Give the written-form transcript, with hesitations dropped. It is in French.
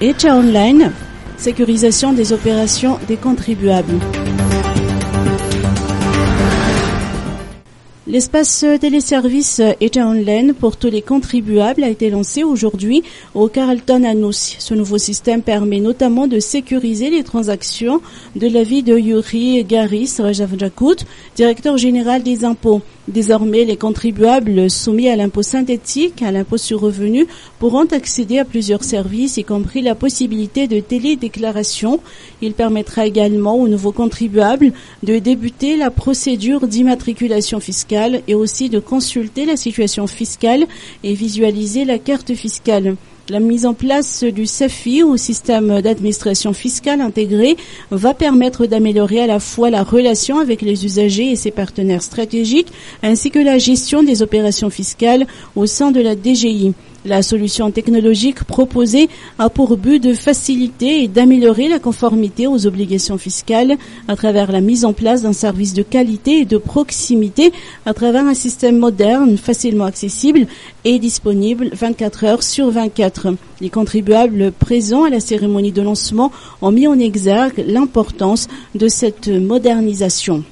ETA Online, sécurisation des opérations des contribuables. L'espace téléservice ETA Online pour tous les contribuables a été lancé aujourd'hui au Carlton à Nosy. Ce nouveau système permet notamment de sécuriser les transactions de l'avis de Yuri Garis Rajavjakout, directeur général des impôts. Désormais, les contribuables soumis à l'impôt synthétique, à l'impôt sur revenu, pourront accéder à plusieurs services, y compris la possibilité de télédéclaration. Il permettra également aux nouveaux contribuables de débuter la procédure d'immatriculation fiscale et aussi de consulter la situation fiscale et visualiser la carte fiscale. La mise en place du SAFI, ou système d'administration fiscale intégré, va permettre d'améliorer à la fois la relation avec les usagers et ses partenaires stratégiques, ainsi que la gestion des opérations fiscales au sein de la DGI. La solution technologique proposée a pour but de faciliter et d'améliorer la conformité aux obligations fiscales à travers la mise en place d'un service de qualité et de proximité à travers un système moderne, facilement accessible et disponible 24 heures sur 24. Les contribuables présents à la cérémonie de lancement ont mis en exergue l'importance de cette modernisation.